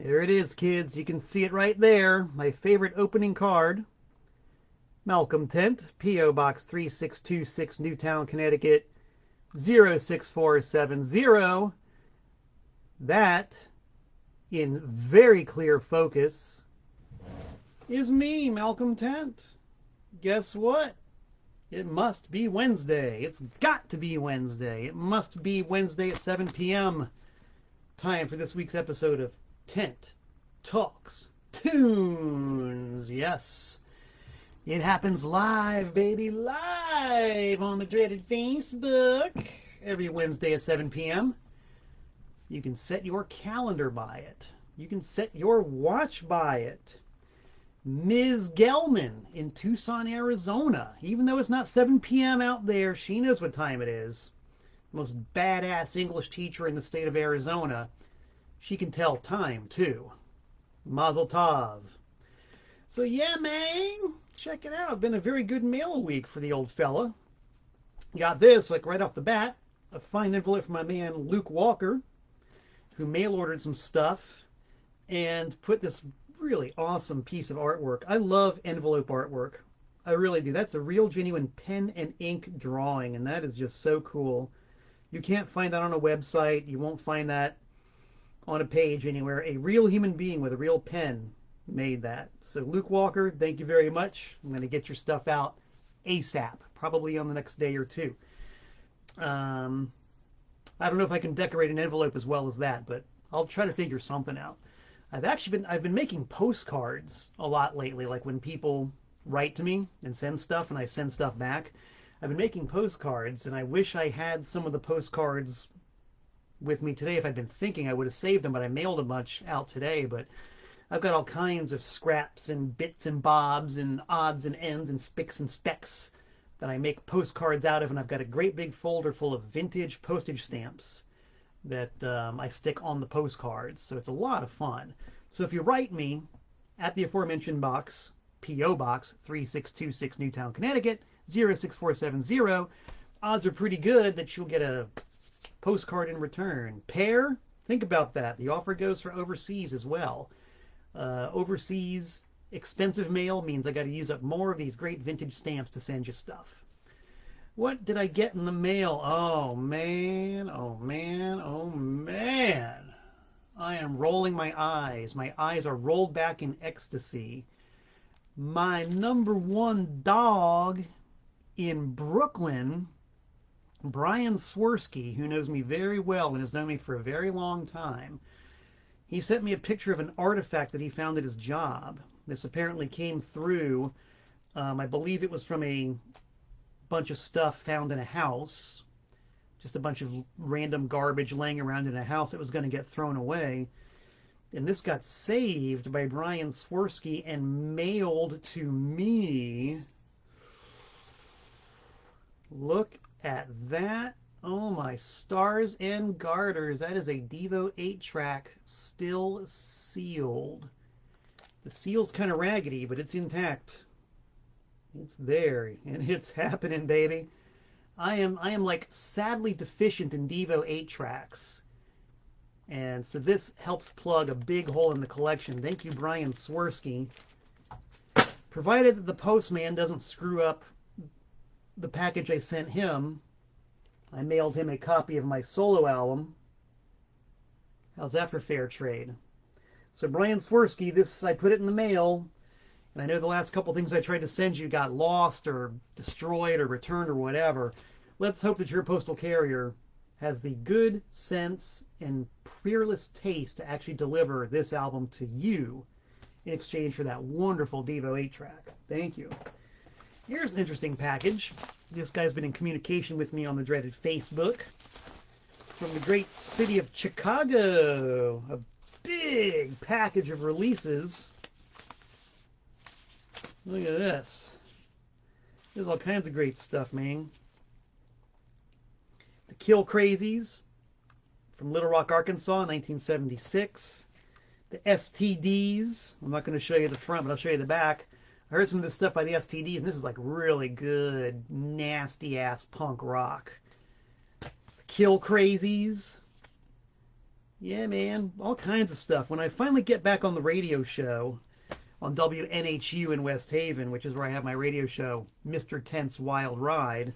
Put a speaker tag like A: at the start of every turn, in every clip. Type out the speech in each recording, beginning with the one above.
A: There it is, kids. You can see it right there. My favorite opening card. Malcolm Tent, P.O. Box 3626, Newtown, Connecticut, 06470. That, in very clear focus, is me, Malcolm Tent. Guess what? It must be Wednesday. It's got to be Wednesday. It must be Wednesday at 7 p.m. Time for this week's episode of Tent Talks Tunes. Yes, it happens live, baby, live on the dreaded Facebook every Wednesday at 7 p.m. You can set your calendar by it. You can set your watch by it. Ms. Gelman in Tucson, Arizona. Even though it's not 7 p.m. out there, she knows what time it is. The most badass English teacher in the state of Arizona. She can tell time, too. Mazel tov. So yeah, man, check it out. Been a very good mail week for the old fella. Got this, like right off the bat, a fine envelope from my man Luke Walker, who mail ordered some stuff and put this really awesome piece of artwork. I love envelope artwork. I really do. That's a real genuine pen and ink drawing, and that is just so cool. You can't find that on a website. You won't find that on a page anywhere. A real human being with a real pen made that. So Luke Walker, thank you very much. I'm going to get your stuff out ASAP, probably on the next day or two. I don't know if I can decorate an envelope as well as that, but I'll try to figure something out. I've been making postcards a lot lately, like when people write to me and send stuff and I send stuff back. I've been making postcards, and I wish I had some of the postcards with me today. If I'd been thinking, I would have saved them, but I mailed a bunch out today. But I've got all kinds of scraps and bits and bobs and odds and ends and spicks and specks that I make postcards out of, and I've got a great big folder full of vintage postage stamps that I stick on the postcards. So it's a lot of fun. So if you write me at the aforementioned box, P.O. Box 3626, Newtown, Connecticut, 06470, odds are pretty good that you'll get a postcard in return. Pair, think about that. The offer goes for overseas as well. Overseas expensive mail means I got to use up more of these great vintage stamps to send you stuff. What did I get in the mail? Oh man, oh man, oh man. I am rolling my eyes. My eyes are rolled back in ecstasy. My number one dog in Brooklyn, Brian Swirsky, who knows me very well and has known me for a very long time, he sent me a picture of an artifact that he found at his job. This apparently came through, I believe it was from a bunch of stuff found in a house, just a bunch of random garbage laying around in a house that was going to get thrown away. And this got saved by Brian Swirsky and mailed to me. Look at that. Oh my stars and garters. That is a Devo 8-track, still sealed. The seal's kind of raggedy, but it's intact. It's there, and it's happening, baby. I am like sadly deficient in Devo 8-tracks. And so this helps plug a big hole in the collection. Thank you, Brian Swirsky. Provided that the postman doesn't screw up the package I sent him, I mailed him a copy of my solo album. How's that for fair trade? So Brian Swirsky, this, I put it in the mail. And I know the last couple things I tried to send you got lost or destroyed or returned or whatever. Let's hope that your postal carrier has the good sense and fearless taste to actually deliver this album to you in exchange for that wonderful Devo 8-track. Thank you. Here's an interesting package. This guy's been in communication with me on the dreaded Facebook. From the great city of Chicago. A big package of releases. Look at this. There's all kinds of great stuff, man. The Kill Crazies from Little Rock, Arkansas, 1976. The STDs. I'm not going to show you the front, but I'll show you the back. I heard some of this stuff by the STDs, and this is like really good, nasty-ass punk rock. The Kill Crazies. Yeah, man, all kinds of stuff. When I finally get back on the radio show on WNHU in West Haven, which is where I have my radio show, Mr. Tent's Wild Ride,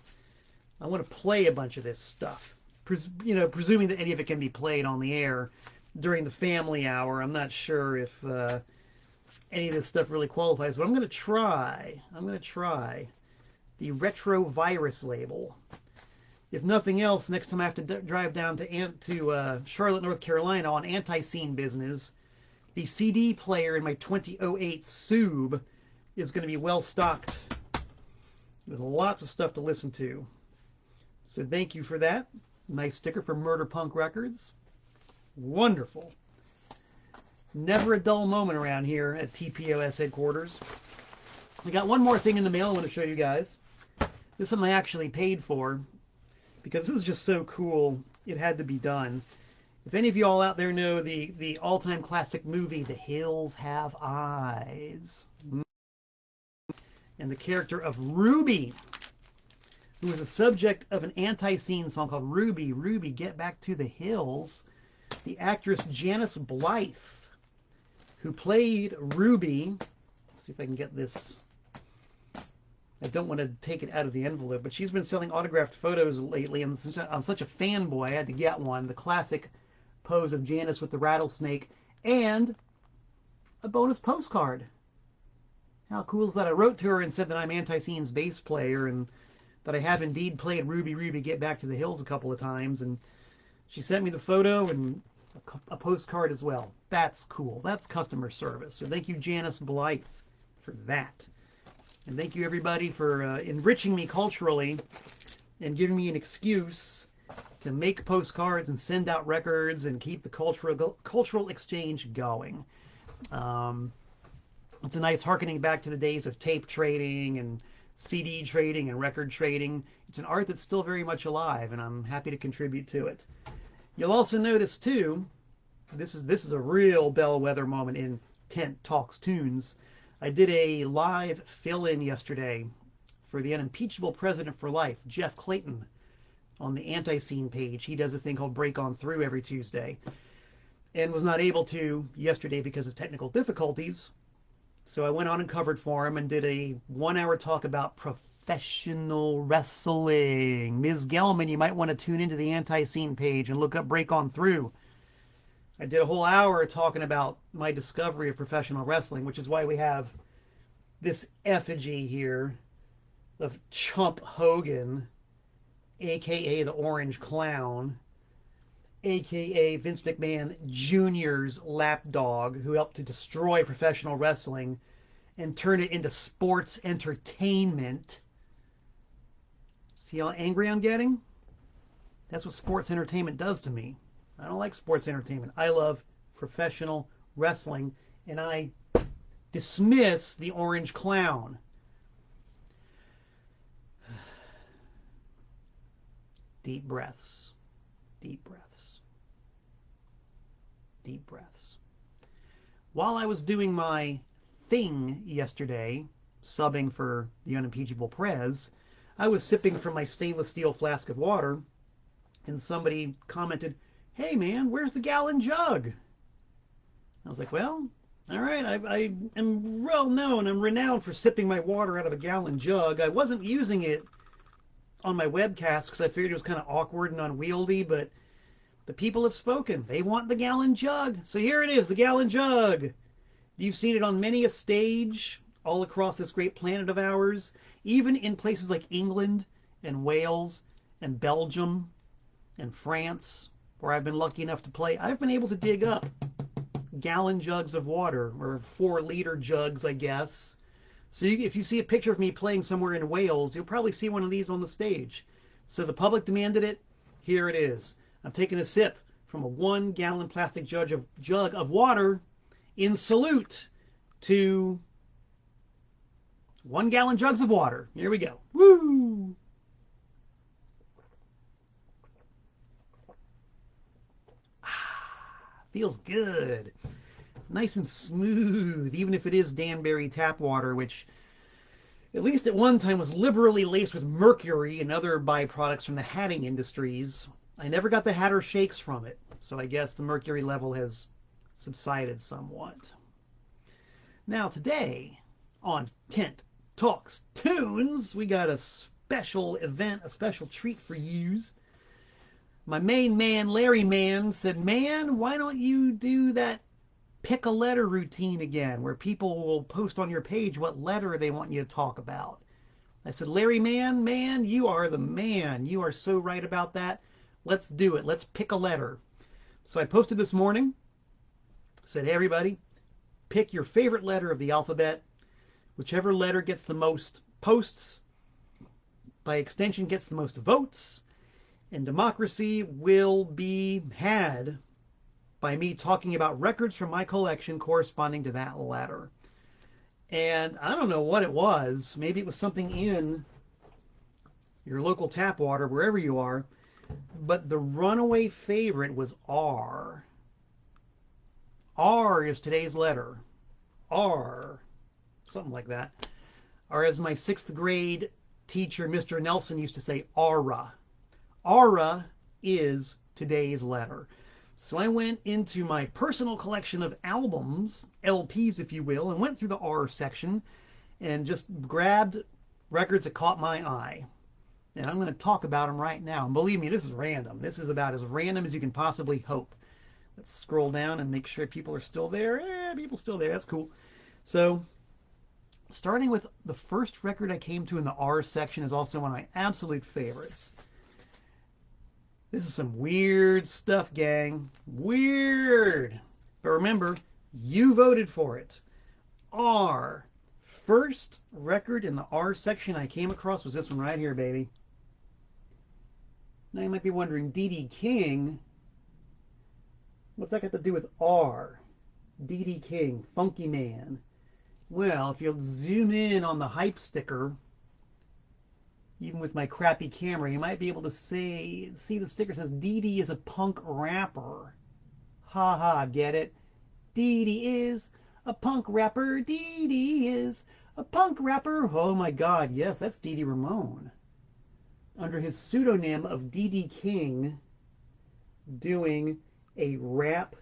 A: I want to play a bunch of this stuff. Presuming that any of it can be played on the air during the family hour. I'm not sure if any of this stuff really qualifies, but I'm going to try. The Retrovirus label. If nothing else, next time I have to drive down to Charlotte, North Carolina on Antiseen business, the CD player in my 2008 Sub is going to be well stocked with lots of stuff to listen to. So thank you for that. Nice sticker from Murder Punk Records. Wonderful. Never a dull moment around here at TPOS headquarters. We got one more thing in the mail I want to show you guys. This is something I actually paid for, because this is just so cool, it had to be done. If any of you all out there know the all-time classic movie, The Hills Have Eyes, and the character of Ruby, who was the subject of an Antiseen song called Ruby, Ruby, Get Back to the Hills, the actress Janice Blythe, who played Ruby, let's see if I can get this. I don't want to take it out of the envelope, but she's been selling autographed photos lately, and since I'm such a fanboy, I had to get one. The classic pose of Janice with the rattlesnake, and a bonus postcard. How cool is that? I wrote to her and said that I'm Antiseen's bass player, and that I have indeed played Ruby, Ruby, Get Back to the Hills a couple of times, and she sent me the photo and a postcard as well. That's cool. That's customer service. So thank you, Janice Blythe, for that. And thank you, everybody, for enriching me culturally and giving me an excuse to make postcards and send out records and keep the cultural exchange going. It's a nice harkening back to the days of tape trading and CD trading and record trading. It's an art that's still very much alive, and I'm happy to contribute to it. You'll also notice, too, this is a real bellwether moment in Tent Talks Tunes. I did a live fill-in yesterday for the unimpeachable president for life, Jeff Clayton, on the Antiseen page. He does a thing called Break On Through every Tuesday, and was not able to yesterday because of technical difficulties. So I went on and covered for him and did a 1-hour talk about professional wrestling. Ms. Gelman, you might want to tune into the Antiseen page and look up Break On Through. I did a whole hour talking about my discovery of professional wrestling, which is why we have this effigy here of Chump Hogan, a.k.a. the Orange Clown, a.k.a. Vince McMahon Jr.'s lapdog, who helped to destroy professional wrestling and turn it into sports entertainment. See how angry I'm getting? That's what sports entertainment does to me. I don't like sports entertainment. I love professional wrestling, and I dismiss the Orange Clown. Deep breaths. Deep breaths. Deep breaths. While I was doing my thing yesterday, subbing for the unimpeachable Prez, I was sipping from my stainless steel flask of water, and somebody commented, "Hey man, where's the gallon jug?" I was like, well, all right, I am well known, I'm renowned for sipping my water out of a gallon jug. I wasn't using it on my webcast because I figured it was kind of awkward and unwieldy, but the people have spoken. They want the gallon jug. So here it is, the gallon jug. You've seen it on many a stage all across this great planet of ours, even in places like England and Wales and Belgium and France, where I've been lucky enough to play. I've been able to dig up gallon jugs of water, or 4-liter jugs, I guess. So if you see a picture of me playing somewhere in Wales, you'll probably see one of these on the stage. So the public demanded it. Here it is. I'm taking a sip from a 1-gallon plastic jug of water in salute to 1-gallon jugs of water. Here we go. Woo! Feels good. Nice and smooth, even if it is Danbury tap water, which at least at one time was liberally laced with mercury and other byproducts from the hatting industries. I never got the Hatter shakes from it, so I guess the mercury level has subsided somewhat. Now today, on Tent Talks Tunes, we got a special event, a special treat for yous. My main man, Larry Man, said, man, why don't you do that pick a letter routine again, where people will post on your page what letter they want you to talk about. I said, Larry Man, you are the man. You are so right about that. Let's do it. Let's pick a letter. So I posted this morning, said, hey, everybody, pick your favorite letter of the alphabet. Whichever letter gets the most posts, by extension gets the most votes, and democracy will be had by me talking about records from my collection corresponding to that letter. And I don't know what it was. Maybe it was something in your local tap water, wherever you are. But the runaway favorite was R. R is today's letter. R. Something like that. Or as my 6th grade teacher, Mr. Nelson, used to say, aura. Aura is today's letter. So I went into my personal collection of albums, LPs if you will, and went through the R section and just grabbed records that caught my eye. And I'm going to talk about them right now. And believe me, this is random. This is about as random as you can possibly hope. Let's scroll down and make sure people are still there. Yeah, people still there. That's cool. So starting with the first record I came to in the R section is also one of my absolute favorites. This is some weird stuff, gang. Weird. But remember, you voted for it. R. First record in the R section I came across was this one right here, baby. Now you might be wondering, D.D. King, what's that got to do with R? D.D. King, Funky Man. Well, if you'll zoom in on the hype sticker, even with my crappy camera, you might be able to see the sticker says Dee is a punk rapper. Ha ha, get it? Dee is a punk rapper. Dee is a punk rapper. Oh my God, yes, that's Dee Ramone. Under his pseudonym of D.D. King, doing a rap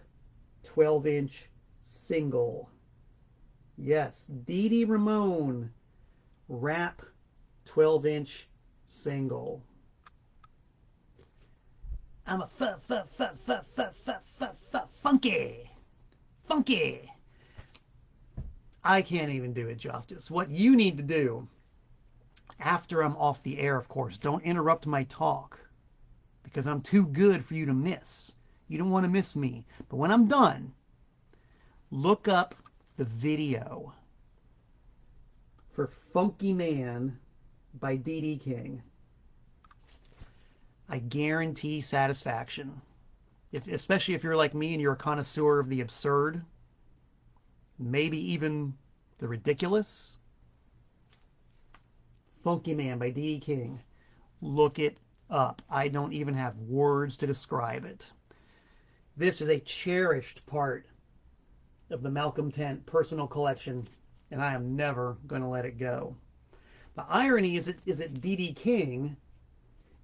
A: 12-inch single. Yes, Dee Ramone, rap 12-inch single. I'm a funky. I can't even do it justice. What you need to do, after I'm off the air, of course, don't interrupt my talk, because I'm too good for you to miss. You don't want to miss me. But when I'm done, look up the video for Funky Man by D.D. King. I guarantee satisfaction. Especially if you're like me and you're a connoisseur of the absurd, maybe even the ridiculous. Funky Man by D.D. King. Look it up. I don't even have words to describe it. This is a cherished part of the Malcolm Tent personal collection, and I am never going to let it go. The irony is that D.D. King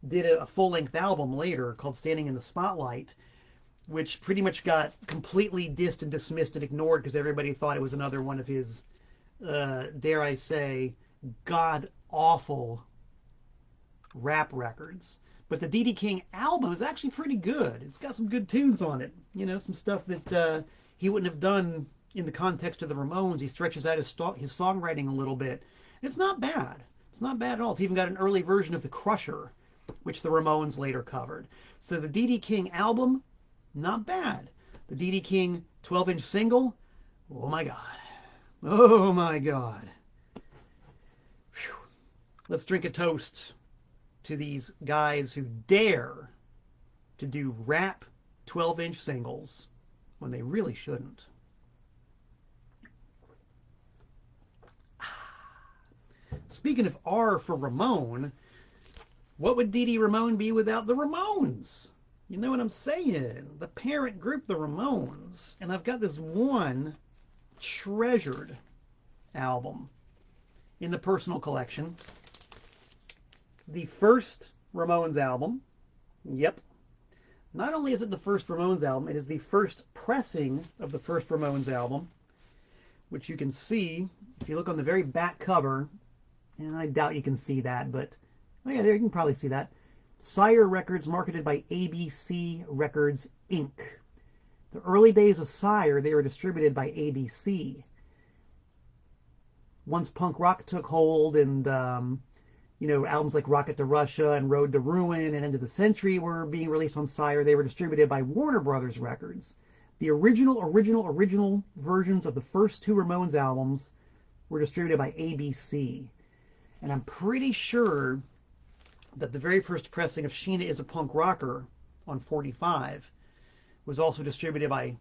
A: did a full-length album later called Standing in the Spotlight, which pretty much got completely dissed and dismissed and ignored because everybody thought it was another one of his, dare I say, god-awful rap records. But the D.D. King album is actually pretty good. It's got some good tunes on it. You know, some stuff that he wouldn't have done in the context of the Ramones. He stretches out his songwriting a little bit. It's not bad. It's not bad at all. It's even got an early version of The Crusher, which the Ramones later covered. So the D.D. King album, not bad. The D.D. King 12-inch single, oh my God. Oh my God. Whew. Let's drink a toast to these guys who dare to do rap 12-inch singles when they really shouldn't. Speaking of R for Ramone, what would D.D. Ramone be without the Ramones? You know what I'm saying? The parent group, the Ramones. And I've got this one treasured album in the personal collection. The first Ramones album. Yep. Not only is it the first Ramones album, it is the first pressing of the first Ramones album, which you can see if you look on the very back cover, and I doubt you can see that, but oh yeah, there you can probably see that. Sire Records, marketed by ABC Records, Inc. The early days of Sire, they were distributed by ABC. Once punk rock took hold and albums like Rocket to Russia and Road to Ruin and End of the Century were being released on Sire, they were distributed by Warner Brothers Records. The original versions of the first two Ramones albums were distributed by ABC. And I'm pretty sure that the very first pressing of Sheena is a Punk Rocker on 45 was also distributed by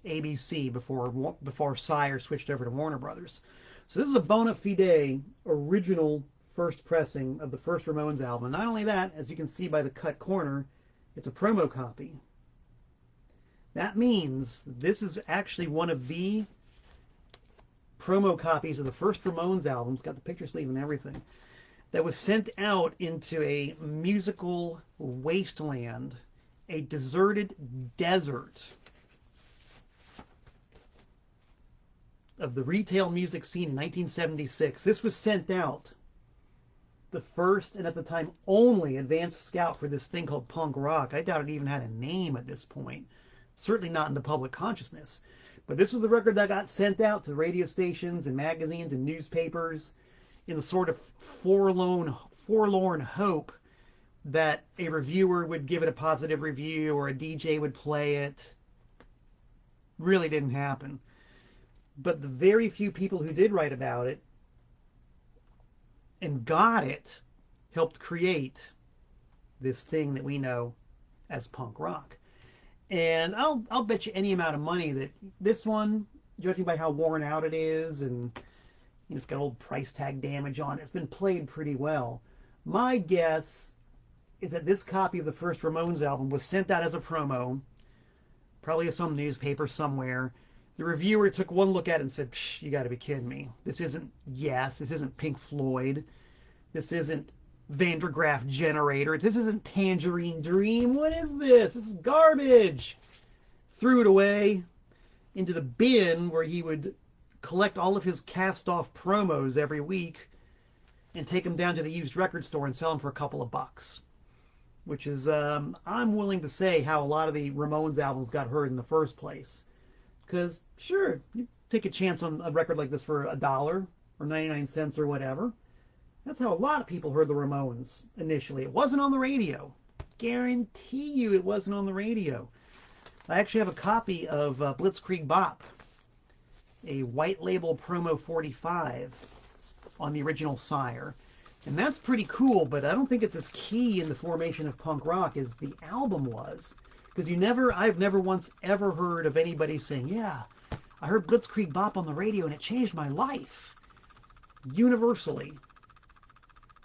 A: ABC before Sire switched over to Warner Brothers. So this is a bona fide original first pressing of the first Ramones album. Not only that, as you can see by the cut corner, it's a promo copy. That means this is actually one of the promo copies of the first Ramones album. It's got the picture sleeve and everything, that was sent out into a musical wasteland, a deserted desert of the retail music scene in 1976. This was sent out, the first and at the time only advanced scout for this thing called punk rock. I doubt it even had a name at this point. Certainly not in the public consciousness. But this was the record that got sent out to radio stations and magazines and newspapers in the sort of forlorn hope that a reviewer would give it a positive review or a DJ would play it. Really didn't happen. But the very few people who did write about it and got it helped create this thing that we know as punk rock. And I'll bet you any amount of money that this one, judging by how worn out it is, and it's got old price tag damage on it, it's been played pretty well. My guess is that this copy of the first Ramones album was sent out as a promo, probably to some newspaper somewhere. The reviewer took one look at it and said, you got to be kidding me. This isn't Yes. This isn't Pink Floyd. This isn't Van der Graaf Generator. This isn't Tangerine Dream. What is this? This is garbage. Threw it away into the bin where he would collect all of his cast-off promos every week and take them down to the used record store and sell them for a couple of bucks. Which is, I'm willing to say, how a lot of the Ramones albums got heard in the first place. Because, sure, you take a chance on a record like this for $1 or 99 cents or whatever. That's how a lot of people heard the Ramones initially. It wasn't on the radio. Guarantee you it wasn't on the radio. I actually have a copy of Blitzkrieg Bop, a white label promo 45 on the original Sire. And that's pretty cool, but I don't think it's as key in the formation of punk rock as the album was. Because I've never once ever heard of anybody saying, yeah, I heard Blitzkrieg Bop on the radio and it changed my life. Universally.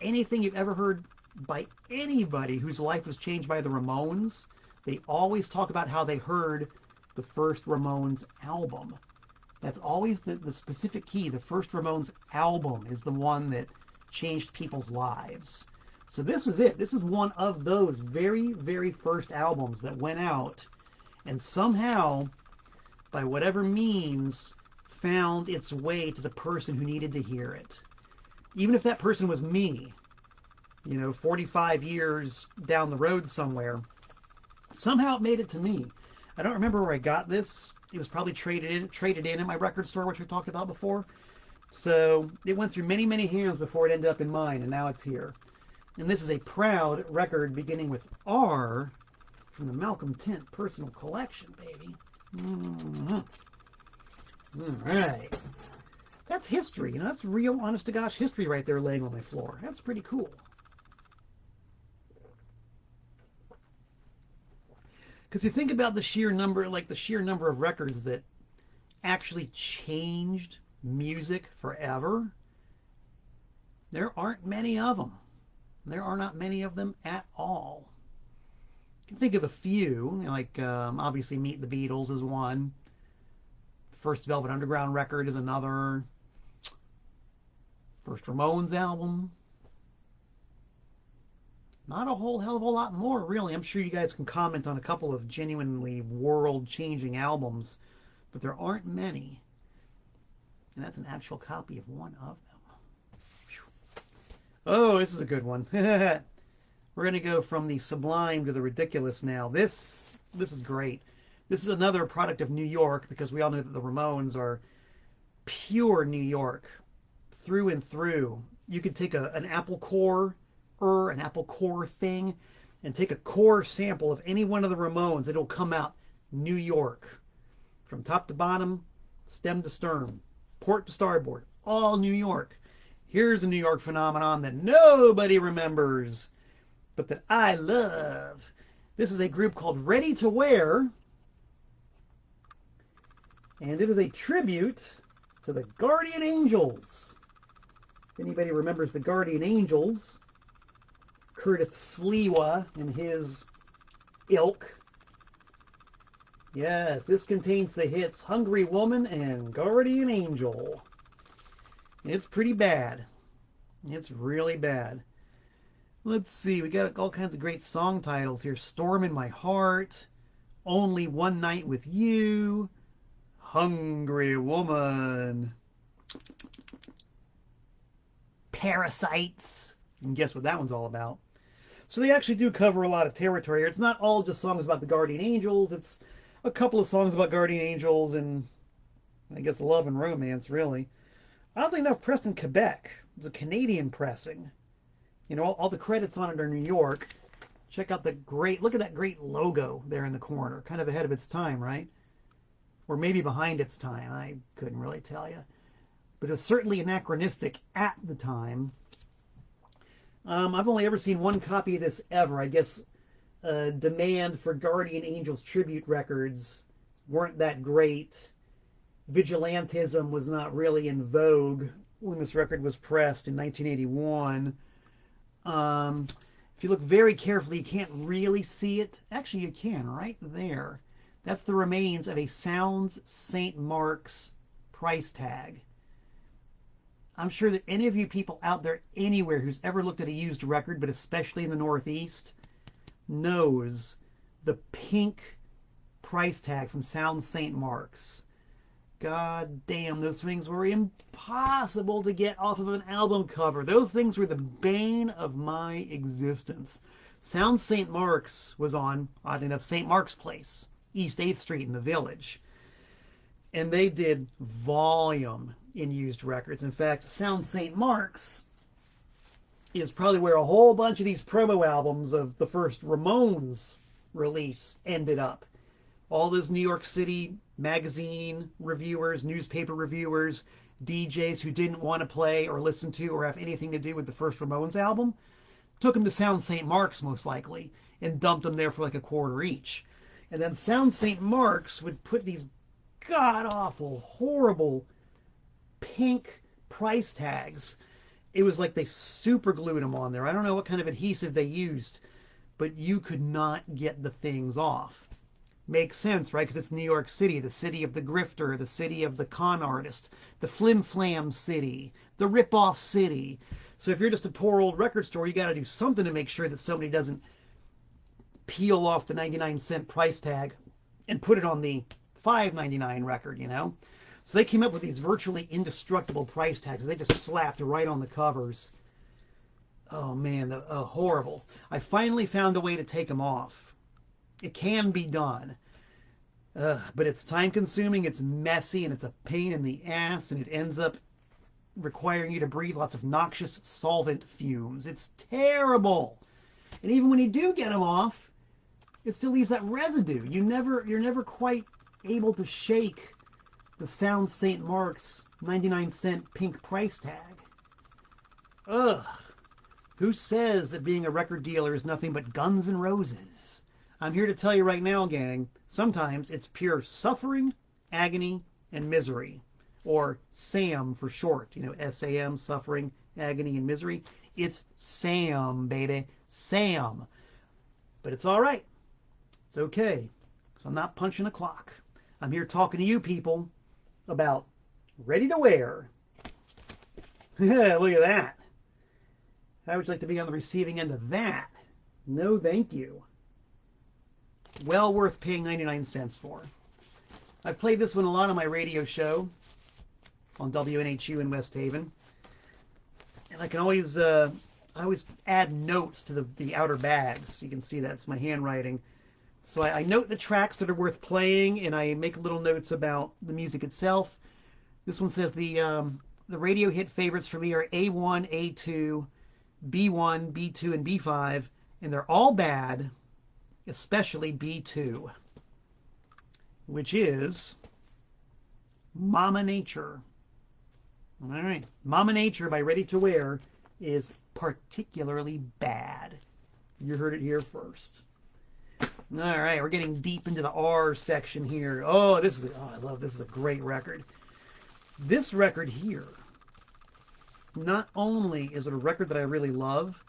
A: Anything you've ever heard by anybody whose life was changed by the Ramones, they always talk about how they heard the first Ramones album. That's always the specific key. The first Ramones album is the one that changed people's lives. So this was it. This is one of those very, very first albums that went out and somehow, by whatever means, found its way to the person who needed to hear it. Even if that person was me, 45 years down the road somewhere, somehow it made it to me. I don't remember where I got this. It was probably traded in at my record store, which we talked about before. So it went through many, many hands before it ended up in mine, and now it's here. And this is a proud record beginning with R from the Malcolm Tent Personal Collection, baby. Mm-hmm. All right. That's history. That's real, honest-to-gosh history right there laying on my floor. That's pretty cool. Because you think about the sheer number of records that actually changed music forever, there aren't many of them. There are not many of them at all. You can think of a few, obviously Meet the Beatles is one. First Velvet Underground record is another. First Ramones album. Not a whole hell of a lot more, really. I'm sure you guys can comment on a couple of genuinely world-changing albums, but there aren't many. And that's an actual copy of one of them. Oh, this is a good one. We're going to go from the sublime to the ridiculous now. This is great. This is another product of New York, because we all know that the Ramones are pure New York through and through. You could take an Apple core thing and take a core sample of any one of the Ramones. It'll come out New York. From top to bottom, stem to stern, port to starboard, all New York. Here's a New York phenomenon that nobody remembers, but that I love. This is a group called Ready to Wear, and it is a tribute to the Guardian Angels. If anybody remembers the Guardian Angels, Curtis Sliwa and his ilk. Yes, this contains the hits Hungry Woman and Guardian Angel. It's pretty bad. It's really bad. Let's see, we got all kinds of great song titles here. Storm in My Heart, Only One Night with You, Hungry Woman, Parasites. And guess what that one's all about. So they actually do cover a lot of territory here. It's not all just songs about the Guardian Angels. It's a couple of songs about Guardian Angels and, I guess, love and romance, really. Oddly enough, pressed in Quebec. It's a Canadian pressing. You know, all the credits on it are New York. Check out the great, look at that great logo there in the corner. Kind of ahead of its time, right? Or maybe behind its time. I couldn't really tell you. But it was certainly anachronistic at the time. I've only ever seen one copy of this ever. I guess demand for Guardian Angels tribute records weren't that great. Vigilantism was not really in vogue when this record was pressed in 1981. If you look very carefully, you can't really see it. Actually, you can, right there. That's the remains of a Sounds St. Mark's price tag. I'm sure that any of you people out there anywhere who's ever looked at a used record, but especially in the Northeast, knows the pink price tag from Sounds St. Mark's. God damn, those things were impossible to get off of an album cover. Those things were the bane of my existence. Sounds St. Mark's was on, oddly enough, St. Mark's Place, East 8th Street in the Village. And they did volume in used records. In fact, Sound St. Mark's is probably where a whole bunch of these promo albums of the first Ramones release ended up. All those New York City magazine reviewers, newspaper reviewers, DJs who didn't want to play or listen to or have anything to do with the first Ramones album took them to Sound St. Mark's most likely and dumped them there for like $0.25 each. And then Sound St. Mark's would put these god-awful, horrible pink price tags. It was like they super glued them on there. I don't know what kind of adhesive they used, but you could not get the things off. Makes sense, right? Because it's New York City, the city of the grifter, the city of the con artist, the flim-flam city, the rip-off city. So if you're just a poor old record store, you got to do something to make sure that somebody doesn't peel off the 99-cent price tag and put it on the $5.99 record, you know? So they came up with these virtually indestructible price tags. They just slapped right on the covers. Oh, man, horrible. I finally found a way to take them off. It can be done. But it's time-consuming, it's messy, and it's a pain in the ass, and it ends up requiring you to breathe lots of noxious solvent fumes. It's terrible. And even when you do get them off, it still leaves that residue. You're never quite able to shake the Sound St. Mark's 99-cent pink price tag. Ugh. Who says that being a record dealer is nothing but Guns N' Roses? I'm here to tell you right now, gang, sometimes it's pure suffering, agony, and misery. Or SAM for short. You know, SAM, suffering, agony, and misery. It's SAM, baby. SAM. But it's all right. It's okay. Because I'm not punching a clock. I'm here talking to you people about Ready to Wear. Look at that. How would you like to be on the receiving end of that? No, thank you. Well worth paying 99 cents for. I've played this one a lot on my radio show on WNHU in West Haven. And I can always, I always add notes to the outer bags. You can see that's my handwriting. So I note the tracks that are worth playing, and I make little notes about the music itself. This one says the radio hit favorites for me are A1, A2, B1, B2, and B5, and they're all bad, especially B2, which is Mama Nature. All right, Mama Nature by Ready to Wear is particularly bad. You heard it here first. All right, we're getting deep into the R section here. Oh, I love this. Is a great record. This record here, not only is it a record that I really love,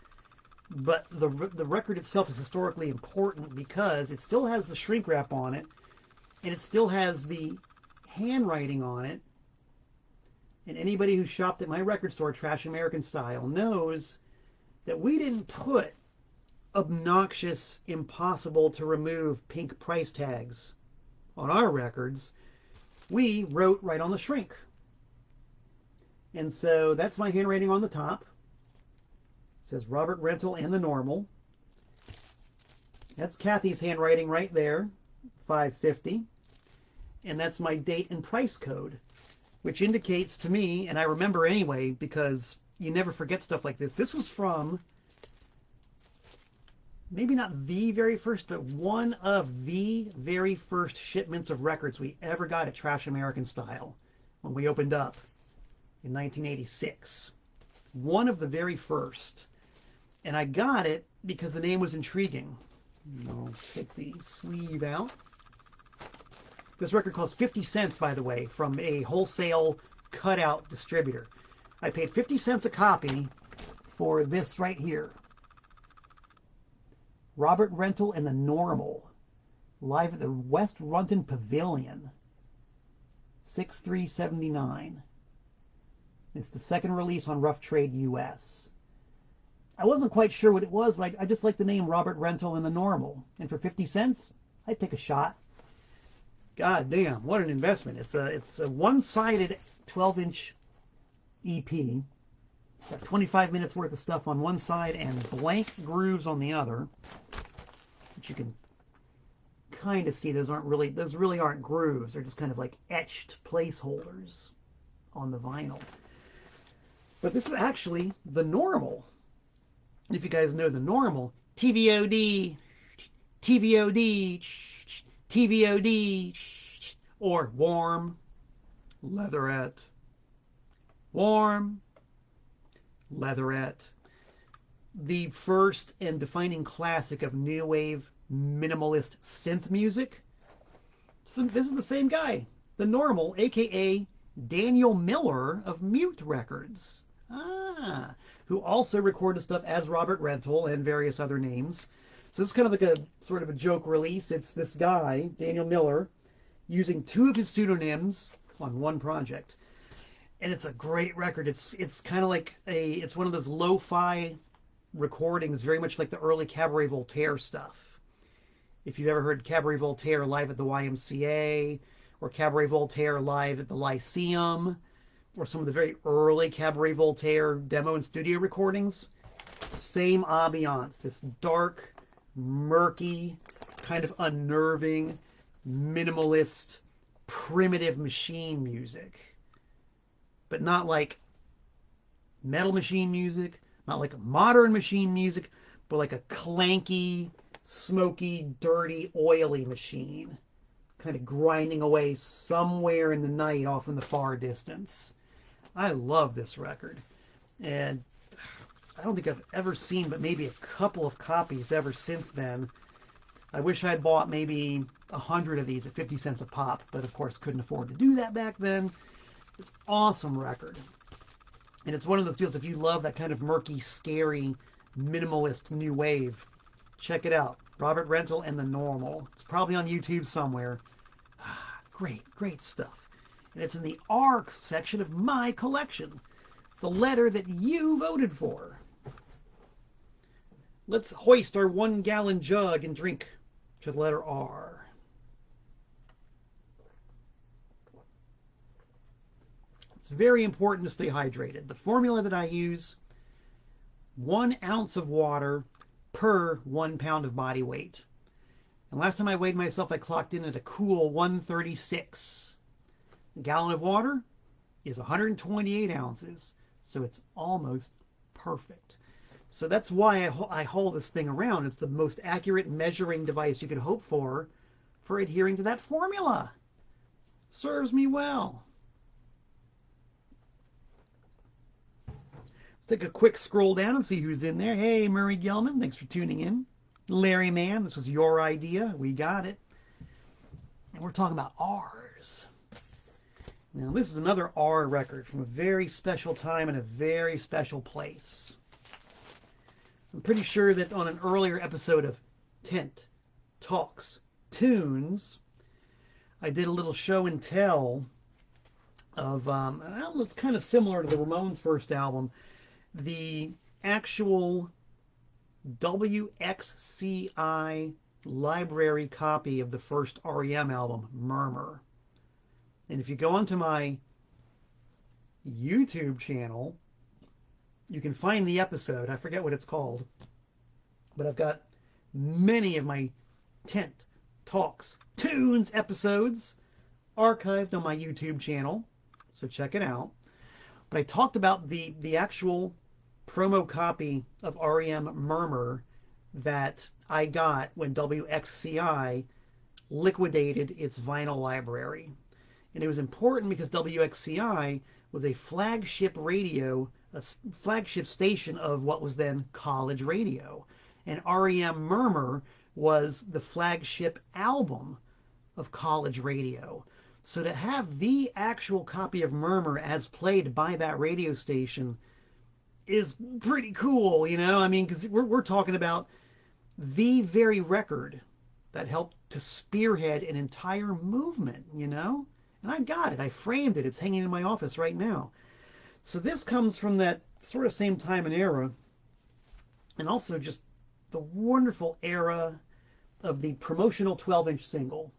A: but the record itself is historically important because it still has the shrink wrap on it, and it still has the handwriting on it. And anybody who shopped at my record store, Trash American Style, knows that we didn't put obnoxious, impossible to remove pink price tags on our records. We wrote right on the shrink. And so that's my handwriting on the top. It says Robert Rental and the Normal. That's Kathy's handwriting right there, $5.50. And that's my date and price code, which indicates to me, and I remember anyway, because you never forget stuff like this. This was from, maybe not the very first, but one of the very first shipments of records we ever got at Trash American Style when we opened up in 1986. One of the very first. And I got it because the name was intriguing. I'll take the sleeve out. This record cost 50 cents, by the way, from a wholesale cutout distributor. I paid 50 cents a copy for this right here. Robert Rental and the Normal, live at the West Runton Pavilion, 6/3/79. It's the second release on Rough Trade US. I wasn't quite sure what it was, but I just like the name Robert Rental and the Normal. And for 50 cents, I'd take a shot. God damn, what an investment. It's a one-sided 12-inch EP. It's got 25 minutes worth of stuff on one side and blank grooves on the other, which you can kind of see. Those really aren't grooves. They're just kind of like etched placeholders on the vinyl. But this is actually the Normal. And if you guys know the Normal, TVOD, TVOD, TVOD, or Warm, Leatherette, Warm, Leatherette. The first and defining classic of new wave minimalist synth music. So this is the same guy, the Normal, aka Daniel Miller of Mute Records. Who also recorded stuff as Robert Rental and various other names. So this is kind of like a sort of a joke release. It's this guy, Daniel Miller, using two of his pseudonyms on one project. And it's a great record. It's kind of like it's one of those lo-fi recordings, very much like the early Cabaret Voltaire stuff. If you've ever heard Cabaret Voltaire live at the YMCA, or Cabaret Voltaire live at the Lyceum, or some of the very early Cabaret Voltaire demo and studio recordings, same ambiance, this dark, murky, kind of unnerving, minimalist, primitive machine music. But not like metal machine music, not like modern machine music, but like a clanky, smoky, dirty, oily machine, kind of grinding away somewhere in the night off in the far distance. I love this record, and I don't think I've ever seen but maybe a couple of copies ever since then. I wish I'd bought maybe 100 of these at 50 cents a pop, but of course couldn't afford to do that back then. It's an awesome record, and it's one of those deals, if you love that kind of murky, scary, minimalist new wave, check it out. Robert Rental and the Normal. It's probably on YouTube somewhere. Great stuff. And it's in the R section of my collection. The letter that you voted for. Let's hoist our 1-gallon jug and drink to the letter R. It's very important to stay hydrated. The formula that I use, 1 ounce of water per 1 pound of body weight. And last time I weighed myself, I clocked in at a cool 136. A gallon of water is 128 ounces, so it's almost perfect. So that's why I haul this thing around. It's the most accurate measuring device you could hope for adhering to that formula. Serves me well. Let's take a quick scroll down and see who's in there. Hey, Murray Gelman, thanks for tuning in. Larry Mann, this was your idea. We got it. And we're talking about R's. Now, this is another R record from a very special time and a very special place. I'm pretty sure that on an earlier episode of Tent Talks Tunes, I did a little show and tell of, well, it's kind of similar to the Ramones' first album, the actual WXCI library copy of the first REM album, Murmur. And if you go onto my YouTube channel, you can find the episode. I forget what it's called, but I've got many of my Tent Talks Tunes episodes archived on my YouTube channel, so check it out. But I talked about the actual promo copy of REM Murmur that I got when WXCI liquidated its vinyl library. And it was important because WXCI was a flagship radio, a flagship station of what was then college radio. And REM Murmur was the flagship album of college radio. So to have the actual copy of Murmur as played by that radio station is pretty cool, you know? I mean, because we're talking about the very record that helped to spearhead an entire movement, you know? And I got it. I framed it. It's hanging in my office right now. So this comes from that sort of same time and era, and also just the wonderful era of the promotional 12-inch single.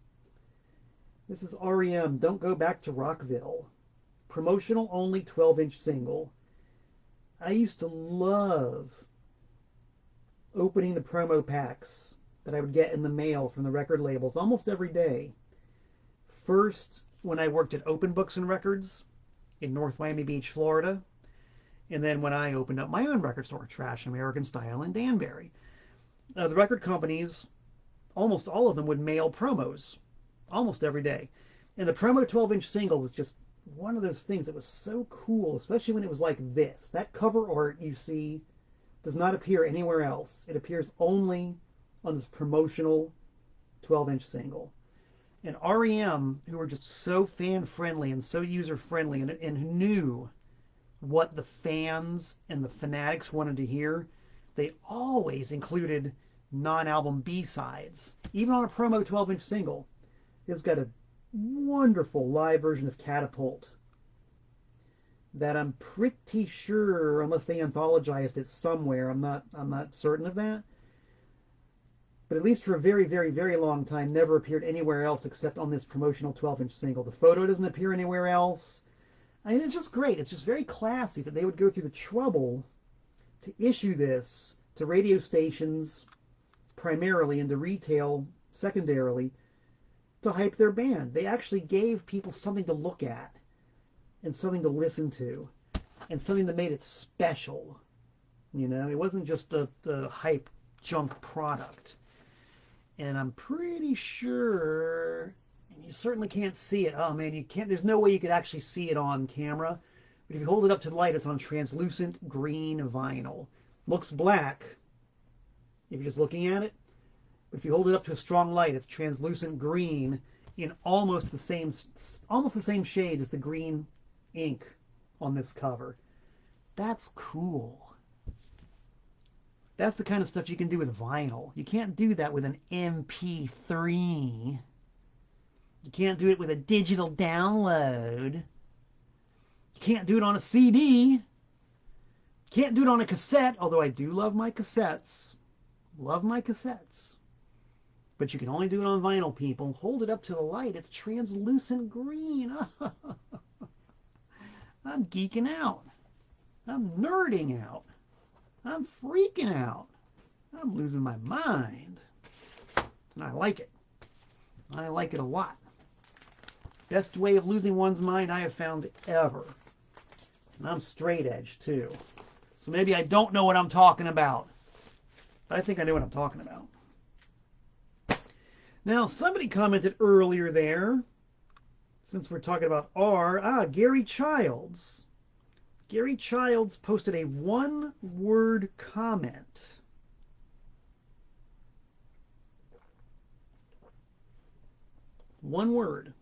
A: This is REM, Don't Go Back to Rockville. Promotional only 12-inch single. I used to love opening the promo packs that I would get in the mail from the record labels almost every day. First, when I worked at Open Books and Records in North Miami Beach, Florida. And then when I opened up my own record store, Trash American Style in Danbury. The record companies, almost all of them would mail promos almost every day. And the promo 12-inch single was just one of those things that was so cool, especially when it was like this. That cover art you see does not appear anywhere else. It appears only on this promotional 12-inch single. And REM, who were just so fan-friendly and so user-friendly and who knew what the fans and the fanatics wanted to hear, they always included non-album B-sides. Even on a promo 12-inch single, it's got a wonderful live version of Catapult that I'm pretty sure, unless they anthologized it somewhere, I'm not certain of that, but at least for a very, very, very long time, never appeared anywhere else except on this promotional 12-inch single. The photo doesn't appear anywhere else. I mean, it's just great. It's just very classy that they would go through the trouble to issue this to radio stations primarily and to retail secondarily to hype their band. They actually gave people something to look at and something to listen to and something that made it special. You know, it wasn't just the hype junk product. And I'm pretty sure, and you certainly can't see it. Oh man, you can't, there's no way you could actually see it on camera. But if you hold it up to the light, it's on translucent green vinyl. Looks black if you're just looking at it. But if you hold it up to a strong light, it's translucent green in almost the same shade as the green ink on this cover. That's cool. That's the kind of stuff you can do with vinyl. You can't do that with an MP3. You can't do it with a digital download. You can't do it on a CD. You can't do it on a cassette, although I do love my cassettes. Love my cassettes. But you can only do it on vinyl, people. Hold it up to the light. It's translucent green. I'm geeking out. I'm nerding out. I'm freaking out. I'm losing my mind. And I like it. I like it a lot. Best way of losing one's mind I have found ever. And I'm straight edge, too. So maybe I don't know what I'm talking about. But I think I know what I'm talking about. Now, somebody commented earlier there, since we're talking about R, Gary Childs. Gary Childs posted a one-word comment. One word.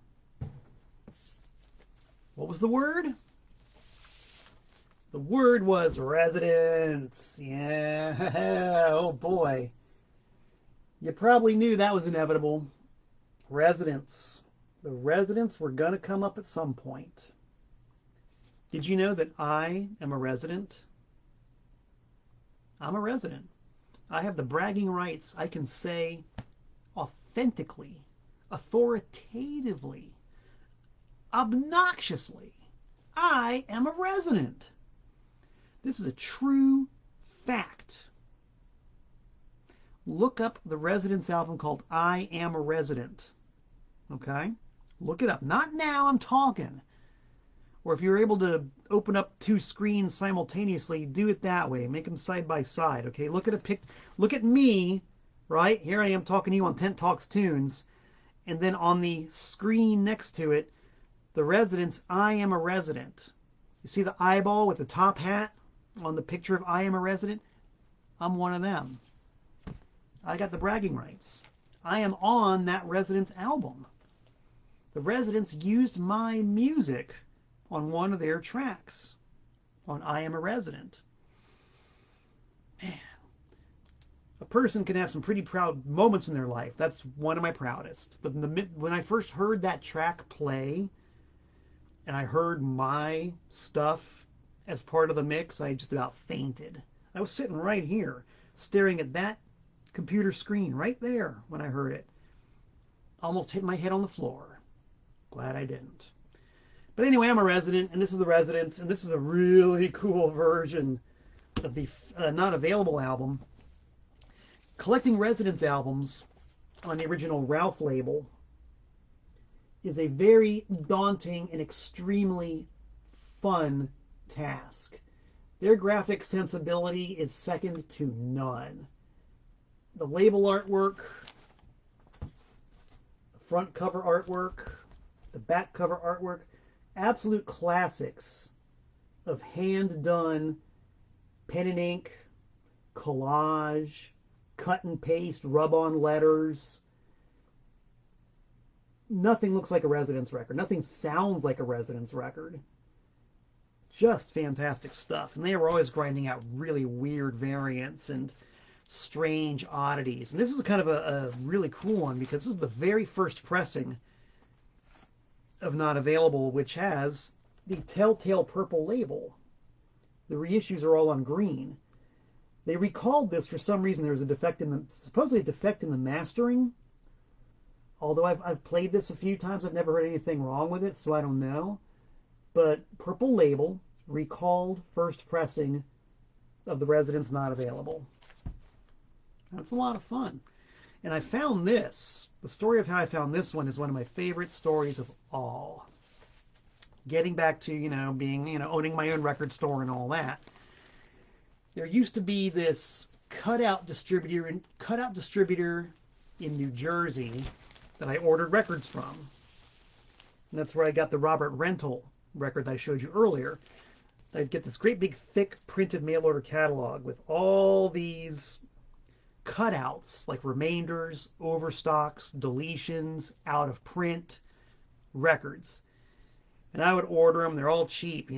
A: What was the word? The word was residence. Yeah, oh boy. You probably knew that was inevitable. Residents. The residents were going to come up at some point. Did you know that I am a resident? I'm a resident. I have the bragging rights. I can say authentically, authoritatively, obnoxiously, I am a resident. This is a true fact. Look up the Residents album called I Am a Resident. Okay? Look it up. Not now, I'm talking. Or if you're able to open up two screens simultaneously, do it that way. Make them side by side. Okay? Look at me, right? Here I am talking to you on Tent Talks Tunes. And then on the screen next to it, the Residents, I Am a Resident. You see the eyeball with the top hat on the picture of I Am a Resident? I'm one of them. I got the bragging rights. I am on that Residents album. The Residents used my music on one of their tracks on I Am a Resident. Man, a person can have some pretty proud moments in their life. That's one of my proudest. When I first heard that track play and I heard my stuff as part of the mix, I just about fainted. I was sitting right here staring at that computer screen right there when I heard it. Almost hit my head on the floor. Glad I didn't. But anyway, I'm a resident, and this is the Residents, and this is a really cool version of the Not Available album. Collecting Residents albums on the original Ralph label is a very daunting and extremely fun task. Their graphic sensibility is second to none. The label artwork, the front cover artwork, the back cover artwork, absolute classics of hand-done pen and ink, collage, cut and paste, rub-on letters. Nothing looks like a Residents record. Nothing sounds like a Residents record. Just fantastic stuff. And they were always grinding out really weird variants and strange oddities. And this is kind of a really cool one because this is the very first pressing of Not Available, which has the telltale purple label. The reissues are all on green. They recalled this for some reason. There was a defect in the, supposedly a defect in the mastering. Although I've played this a few times, I've never heard anything wrong with it, so I don't know. But purple label, recalled first pressing of the Residents Not Available. That's a lot of fun. And I found this. The story of how I found this one is one of my favorite stories of all. Getting back to, being, owning my own record store and all that. There used to be this cutout distributor in New Jersey that I ordered records from. And that's where I got the Robert Rental record that I showed you earlier. I'd get this great big thick printed mail order catalog with all these cutouts like remainders, overstocks, deletions, out of print records. And I would order them. They're all cheap,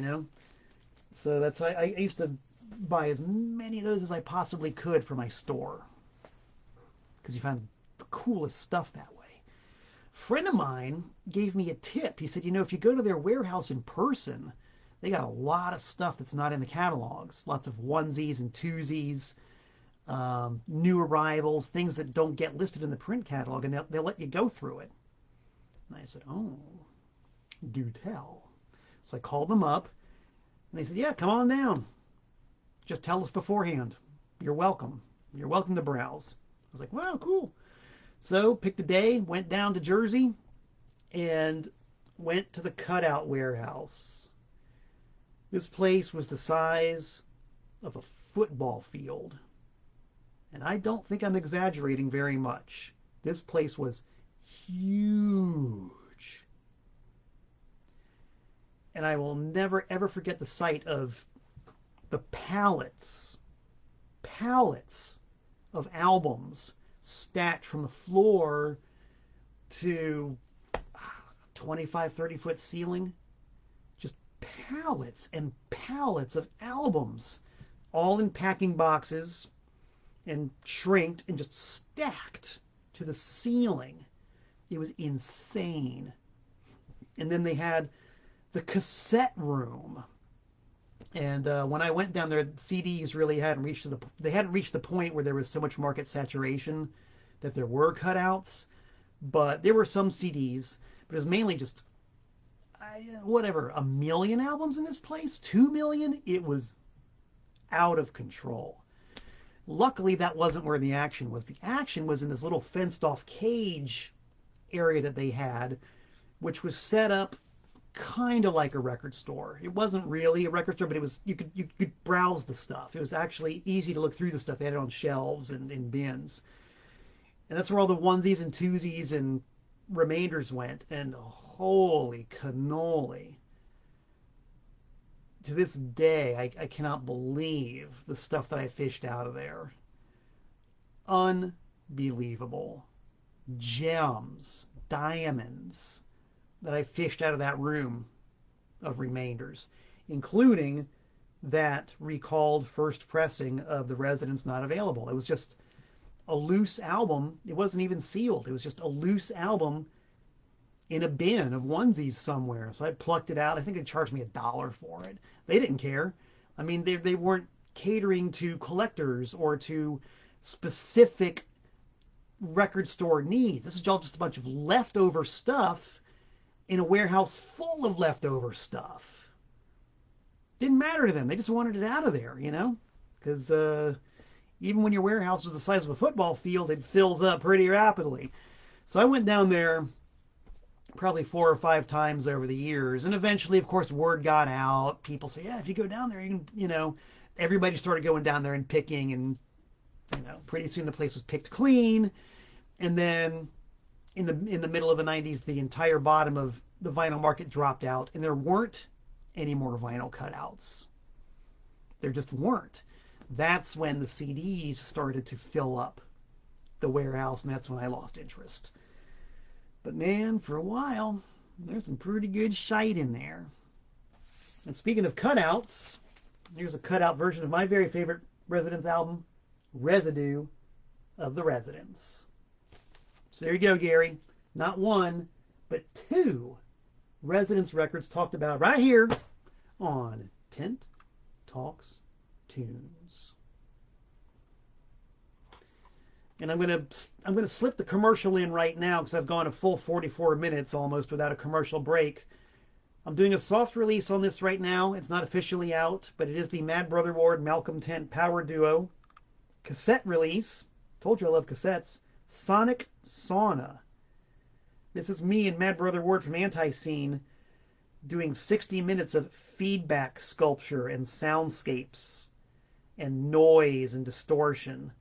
A: So that's why I used to buy as many of those as I possibly could for my store. Because you find the coolest stuff that way. A friend of mine gave me a tip. He said, if you go to their warehouse in person, they got a lot of stuff that's not in the catalogs. Lots of onesies and twosies. new arrivals, things that don't get listed in the print catalog, and they'll let you go through it. And I said, oh, do tell. So I called them up, and they said, yeah, come on down. Just tell us beforehand. You're welcome. You're welcome to browse. I was like, wow, cool. So picked a day, went down to Jersey, and went to the cutout warehouse. This place was the size of a football field. And I don't think I'm exaggerating very much. This place was huge. And I will never, ever forget the sight of the pallets of albums stacked from the floor to 25, 30-foot ceiling. Just pallets and pallets of albums, all in packing boxes and shrinked and just stacked to the ceiling. It was insane. And then they had the cassette room. And when I went down there, CDs really hadn't reached the point where there was so much market saturation that there were cutouts. But there were some CDs, but it was mainly just whatever, 1 million albums in this place, 2 million. It was out of control. Luckily, that wasn't where the action was. The action was in this little fenced-off cage area that they had, which was set up kind of like a record store. It wasn't really a record store, but it was you could browse the stuff. It was actually easy to look through the stuff. They had it on shelves and in bins. And that's where all the onesies and twosies and remainders went. And holy cannoli. To this day, I cannot believe the stuff that I fished out of there. Unbelievable. Gems, diamonds that I fished out of that room of remainders, including that recalled first pressing of The Residents Not Available. It was just a loose album. It wasn't even sealed. It was just a loose album in a bin of onesies somewhere. So I plucked it out. I think they charged me $1 for it. They didn't care. I mean, they weren't catering to collectors or to specific record store needs. This is all just a bunch of leftover stuff in a warehouse full of leftover stuff. Didn't matter to them. They just wanted it out of there, you know? Because even when your warehouse is the size of a football field, it fills up pretty rapidly. So I went down there probably 4 or 5 times over the years. And eventually, of course, word got out. People say, yeah, if you go down there, you can, you know, everybody started going down there and picking. And, you know, pretty soon the place was picked clean. And then in the middle of the 90s, the entire bottom of the vinyl market dropped out. And there weren't any more vinyl cutouts. There just weren't. That's when the CDs started to fill up the warehouse. And that's when I lost interest. But man, for a while, there's some pretty good shite in there. And speaking of cutouts, here's a cutout version of my very favorite Residents album, Residue of the Residents. So there you go, Gary. Not 1, but 2 Residents records talked about right here on Tent Talks Tunes. And I'm gonna slip the commercial in right now because I've gone a full 44 minutes almost without a commercial break. I'm doing a soft release on this right now. It's not officially out, but it is the Mad Brother Ward Malcolm Tent Power Duo cassette release. Told you I love cassettes. Sonic Sauna. This is me and Mad Brother Ward from Antiseen doing 60 minutes of feedback sculpture and soundscapes and noise and distortion,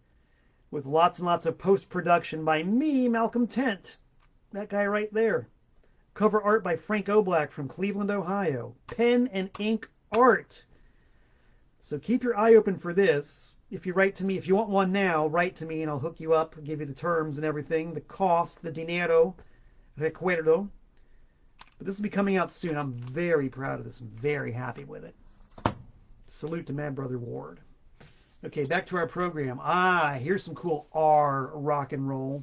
A: with lots and lots of post-production by me, Malcolm Tent. That guy right there. Cover art by Frank Oblak from Cleveland, Ohio. Pen and ink art. So keep your eye open for this. If you write to me, if you want one now, write to me and I'll hook you up, give you the terms and everything, the cost, the dinero, recuerdo. But this will be coming out soon. I'm very proud of this and very happy with it. Salute to Mad Brother Ward. Okay, back to our program. Here's some cool R rock and roll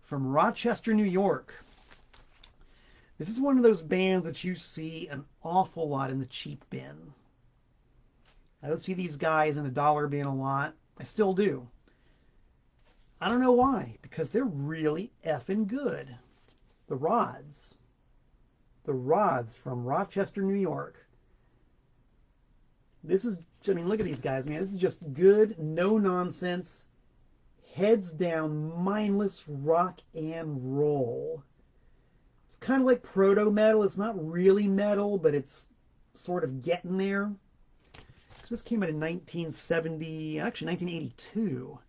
A: from Rochester, New York. This is one of those bands that you see an awful lot in the cheap bin. I don't see these guys in the dollar bin a lot. I still do. I don't know why, because they're really effing good. The Rods. The Rods from Rochester, New York. This is, I mean, look at these guys, man. This is just good, no nonsense, heads down, mindless rock and roll. It's kind of like proto metal. It's not really metal, but it's sort of getting there. So this came out in 1970, actually 1982.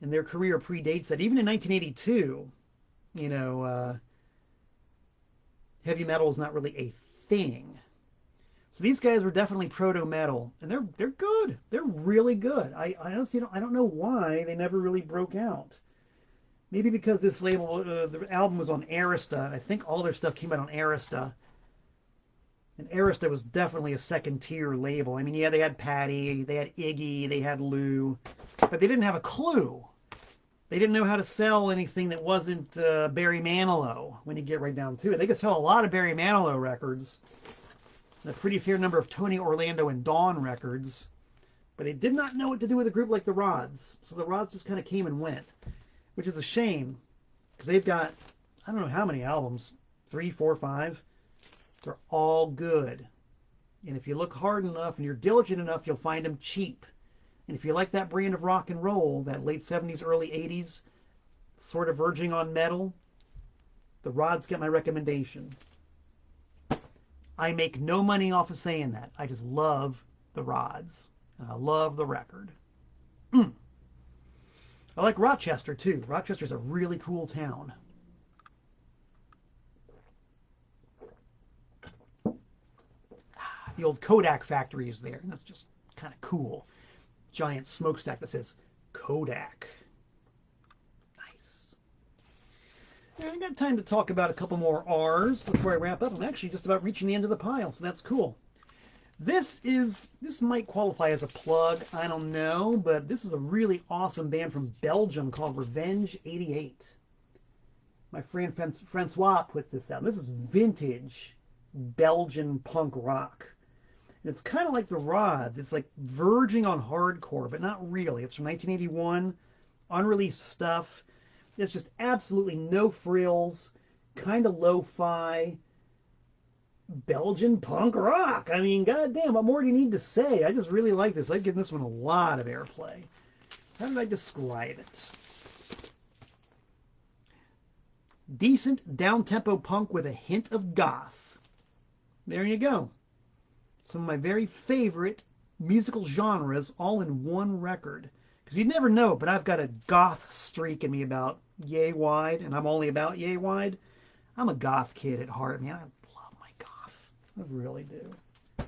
A: And their career predates that. Even in 1982, you know, heavy metal is not really a thing. So these guys were definitely proto metal, and they're good. They're really good. I honestly don't know why they never really broke out. Maybe because this label, the album was on Arista. I think all their stuff came out on Arista. And Arista was definitely a second tier label. I mean, yeah, they had Patty, they had Iggy, they had Lou, but they didn't have a clue. They didn't know how to sell anything that wasn't Barry Manilow when you get right down to it. They could sell a lot of Barry Manilow records, and a pretty fair number of Tony Orlando and Dawn records, but they did not know what to do with a group like the Rods. So the Rods just kind of came and went, which is a shame, because they've got, I don't know how many albums, 3, 4, 5. They're all good. And if you look hard enough and you're diligent enough, you'll find them cheap. And if you like that brand of rock and roll, that late 70s, early 80s, sort of verging on metal, the Rods get my recommendation. I make no money off of saying that. I just love the Rods. And I love the record. I like Rochester, too. Rochester's a really cool town. The old Kodak factory is there. And that's just kind of cool. Giant smokestack that says Kodak. Nice. And I got time to talk about a couple more R's before I wrap up. I'm actually just about reaching the end of the pile, so that's cool. This might qualify as a plug, I don't know, but this is a really awesome band from Belgium called Revenge 88. My friend Francois put this out. This is vintage Belgian punk rock. And it's kind of like the Rods. It's like verging on hardcore, but not really. It's from 1981, unreleased stuff. It's just absolutely no frills, kind of lo-fi Belgian punk rock. I mean, goddamn, what more do you need to say? I just really like this. I've given this one a lot of airplay. How did I describe it? Decent down-tempo punk with a hint of goth. There you go. Some of my very favorite musical genres all in one record. Because you'd never know, but I've got a goth streak in me about yay wide, and I'm only about yay wide. I'm a goth kid at heart, man. I love my goth. I really do.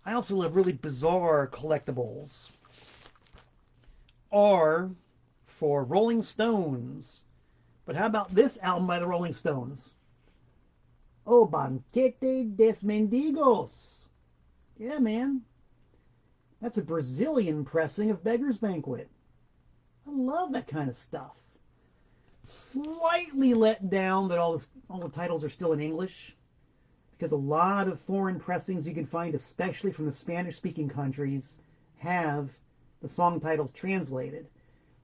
A: I also love really bizarre collectibles. R for Rolling Stones. But how about this album by the Rolling Stones? O Banquete des Mendigos. Yeah, man. That's a Brazilian pressing of Beggar's Banquet. I love that kind of stuff. Slightly let down that all the titles are still in English, because a lot of foreign pressings you can find, especially from the Spanish-speaking countries, have the song titles translated.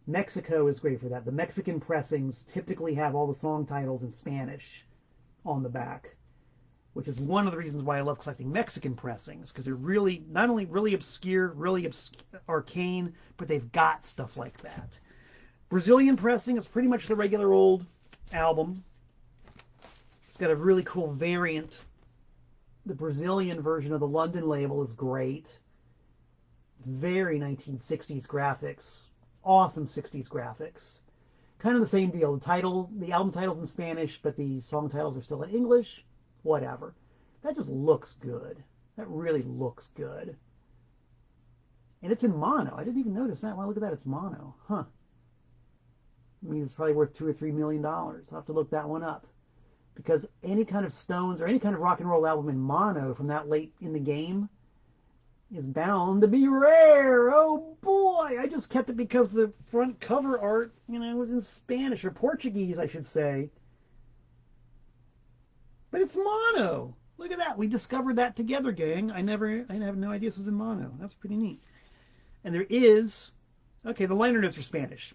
A: Mexico is great for that. The Mexican pressings typically have all the song titles in Spanish on the back, which is one of the reasons why I love collecting Mexican pressings, because they're really, not only really obscure, really arcane, but they've got stuff like that. Brazilian pressing is pretty much the regular old album. It's got a really cool variant. The Brazilian version of the London label is great. Very 1960s graphics. Awesome 60s graphics. Kind of the same deal. The album title's in Spanish, but the song titles are still in English. Whatever. That just looks good. That really looks good. And it's in mono. I didn't even notice that. Wow, look at that. It's mono. Huh. I mean, it's probably worth $2 or $3 million. I'll have to look that one up. Because any kind of Stones or any kind of rock and roll album in mono from that late in the game is bound to be rare. Oh boy, I just kept it because the front cover art, was in Spanish or Portuguese, I should say. But it's mono. Look at that. We discovered that together, gang. I had no idea this was in mono. That's pretty neat. And there is, okay, the liner notes are Spanish.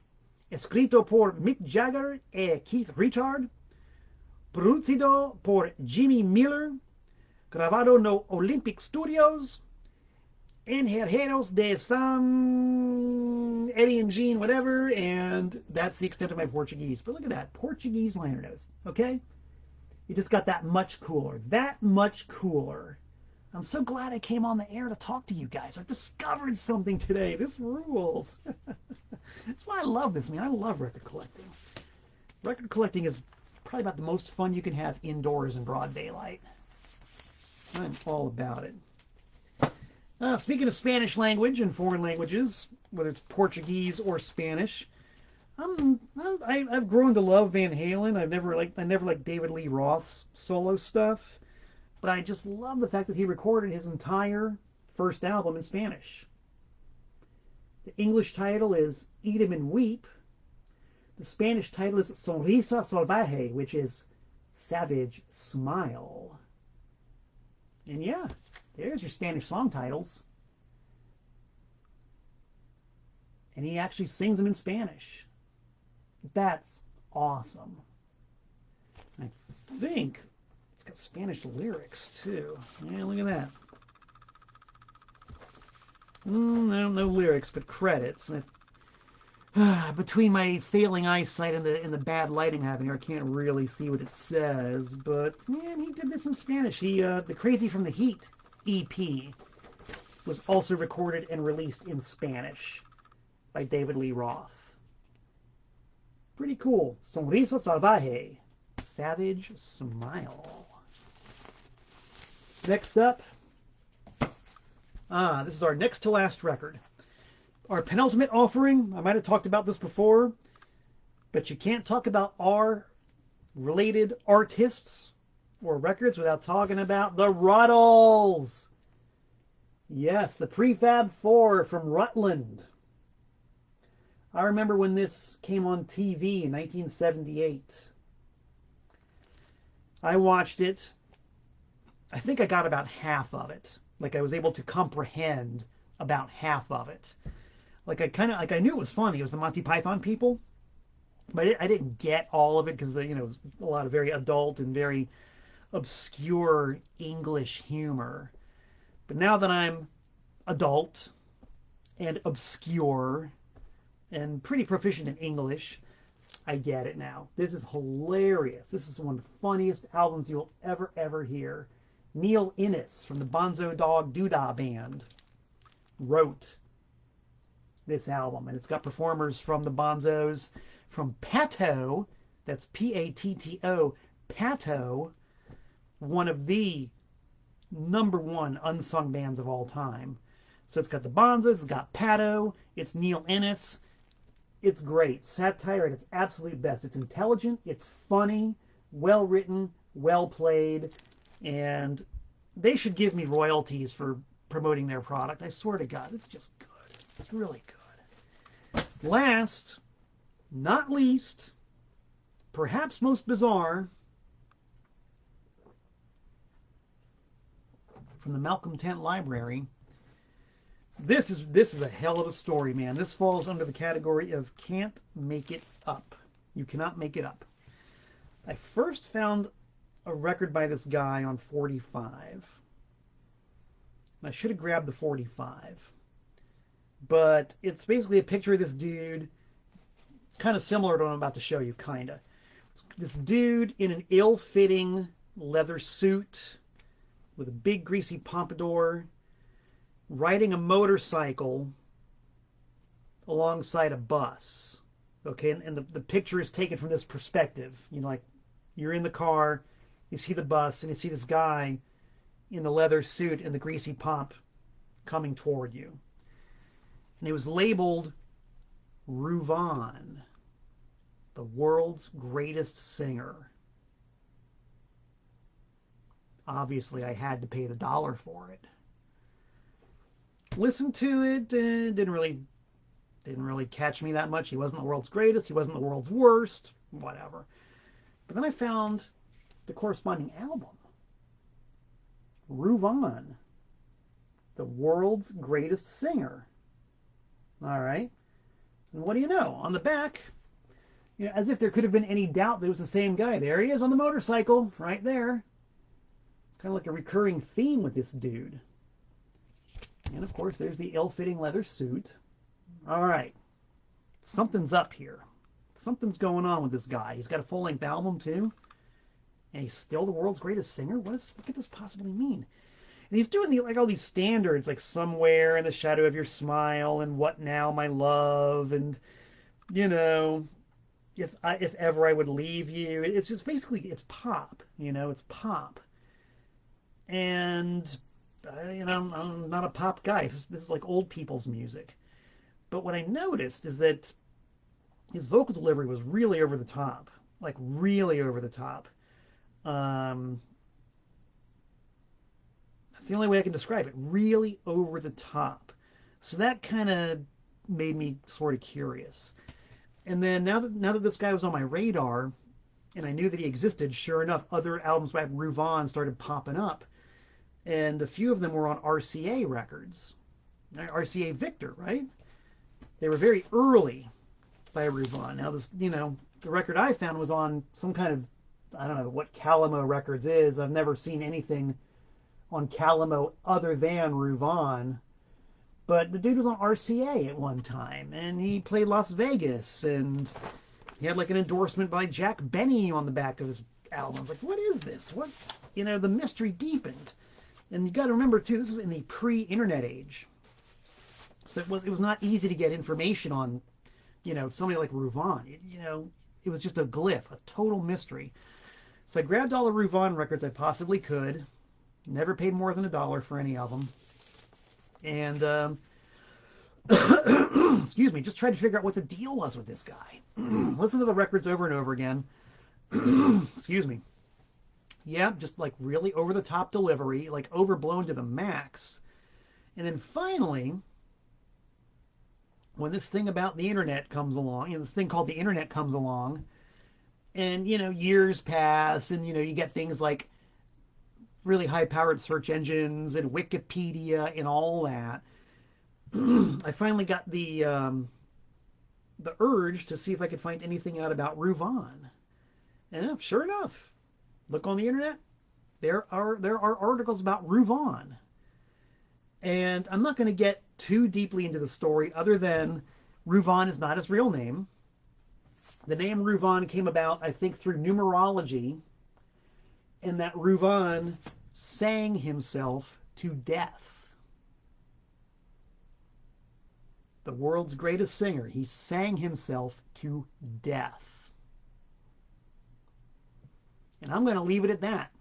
A: Escrito por Mick Jagger e Keith Richard, producido por Jimmy Miller, grabado no Olympic Studios, Ingenieros de San Eddie and Jean, whatever, and that's the extent of my Portuguese. But look at that, Portuguese liner notes, okay? It just got that much cooler, that much cooler. I'm so glad I came on the air to talk to you guys. I've discovered something today. This rules. That's why I love this, man. I love record collecting. Record collecting is probably about the most fun you can have indoors in broad daylight. I'm all about it. Speaking of Spanish language and foreign languages, whether it's Portuguese or Spanish, I've grown to love Van Halen. I never liked David Lee Roth's solo stuff, but I just love the fact that he recorded his entire first album in Spanish. The English title is Eat 'Em and Weep. The Spanish title is Sonrisa Salvaje, which is Savage Smile. And yeah, there's your Spanish song titles. And he actually sings them in Spanish. That's awesome. I think it's got Spanish lyrics too. Yeah, look at that. No lyrics, but credits. Between my failing eyesight and the bad lighting happening here, I can't really see what it says. But man, he did this in Spanish. The Crazy from the Heat EP was also recorded and released in Spanish by David Lee Roth. Pretty cool. Sonrisa Salvaje. Savage Smile. Next up, this is our next to last record. Our penultimate offering. I might have talked about this before, but you can't talk about our related artists or records without talking about the Ruddles. Yes, the Prefab Four from Rutland. I remember when this came on TV in 1978. I watched it. I think I got about half of it. Like I was able to comprehend about half of it. Like I knew it was funny. It was the Monty Python people, but I didn't get all of it because it was a lot of very adult and very obscure English humor. But now that I'm adult and obscure and pretty proficient in English, I get it now. This is hilarious. This is one of the funniest albums you'll ever hear. Neil Innes from the Bonzo Dog Doodah Band wrote this album, and it's got performers from the Bonzos, from Pato, that's P-A-T-T-O, Pato, one of the #1 unsung bands of all time. So it's got the Bonzos, it's got Pato, it's Neil Innes. It's great. Satire at its absolute best. It's intelligent, it's funny, well written, well played, and they should give me royalties for promoting their product. I swear to God, it's just good. It's really good. Last, not least, perhaps most bizarre, from the Malcolm Tent Library. This is a hell of a story, man. This falls under the category of can't make it up. You cannot make it up. I first found a record by this guy on 45. I should have grabbed the 45. But it's basically a picture of this dude, kind of similar to what I'm about to show you, kind of. This dude in an ill-fitting leather suit with a big greasy pompadour, riding a motorcycle alongside a bus. Okay, and the picture is taken from this perspective. Like you're in the car, you see the bus, and you see this guy in the leather suit and the greasy pomp coming toward you. And it was labeled Ruvan, the world's greatest singer. Obviously, I had to pay the $1 for it. Listened to it, didn't really catch me that much. He wasn't the world's greatest. He wasn't the world's worst. Whatever. But then I found the corresponding album. Ruvan, the world's greatest singer. All right. And what do you know? On the back, as if there could have been any doubt that it was the same guy. There he is on the motorcycle, right there. It's kind of like a recurring theme with this dude. And of course, there's the ill-fitting leather suit. All right. Something's up here. Something's going on with this guy. He's got a full-length album, too. And he's still the world's greatest singer? What could this possibly mean? And he's doing all these standards, like Somewhere in the Shadow of Your Smile and What Now, My Love, and, if ever I would leave you. It's just basically, it's pop, it's pop. And, I'm not a pop guy. This is like old people's music. But what I noticed is that his vocal delivery was really over the top, like really over the top. That's the only way I can describe it. Really over the top. So that kind of made me sort of curious. And then now that this guy was on my radar, and I knew that he existed, sure enough, other albums by Ruvan started popping up, and a few of them were on RCA records, RCA Victor, right? They were very early by Ruvan. Now this, the record I found was on some kind of, I don't know what Calamo Records is. I've never seen anything on Calamo other than Ruvan. But the dude was on RCA at one time, and he played Las Vegas, and he had like an endorsement by Jack Benny on the back of his album. I was like, what is this? What? The mystery deepened. And you got to remember, too, this was in the pre-internet age. So it was not easy to get information on, somebody like Ruvan. It was just a glyph, a total mystery. So I grabbed all the Ruvan records I possibly could. Never paid more than $1 for any of them. And, excuse me, just tried to figure out what the deal was with this guy. Listen to the records over and over again. Excuse me. Yeah, just like really over-the-top delivery, like overblown to the max. And then finally, when this thing about the internet comes along, this thing called the internet comes along, and, years pass, and, you get things like really high-powered search engines and Wikipedia and all that. I finally got the urge to see if I could find anything out about Ruvan. And sure enough, look on the internet, there are articles about Ruvan. And I'm not going to get too deeply into the story other than Ruvan is not his real name. The name Ruvan came about, I think, through numerology, and that Ruvan sang himself to death. The world's greatest singer, he sang himself to death. And I'm going to leave it at that.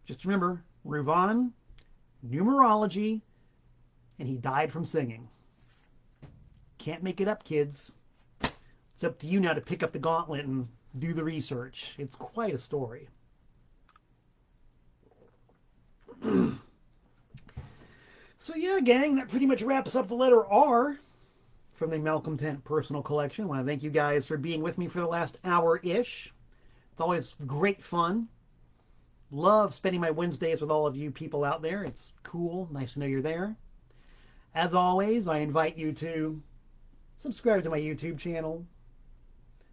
A: Just remember, Ruvan, numerology, and he died from singing. Can't make it up, kids. It's up to you now to pick up the gauntlet and do the research. It's quite a story. So yeah, gang, that pretty much wraps up the letter R from the Malcolm Tent Personal Collection. I want to thank you guys for being with me for the last hour-ish. It's always great fun. Love spending my Wednesdays with all of you people out there. It's cool. Nice to know you're there. As always, I invite you to subscribe to my YouTube channel.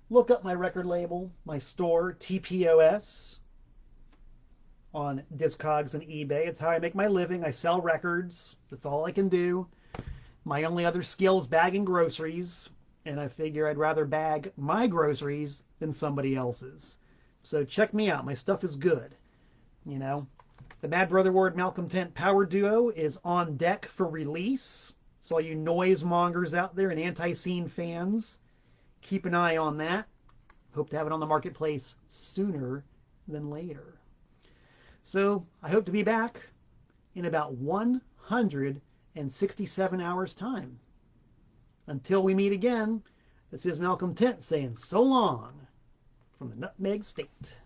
A: Look up my record label, my store, TPOS, on Discogs and eBay. It's how I make my living. I sell records. That's all I can do. My only other skill is bagging groceries, and I figure I'd rather bag my groceries than somebody else's. So check me out. My stuff is good. The Mad Brother Ward Malcolm Tent Power Duo is on deck for release. So all you noise mongers out there and Antiseen fans, keep an eye on that. Hope to have it on the marketplace sooner than later. So I hope to be back in about 167 hours' time. Until we meet again, this is Malcolm Tent saying so long from the Nutmeg State.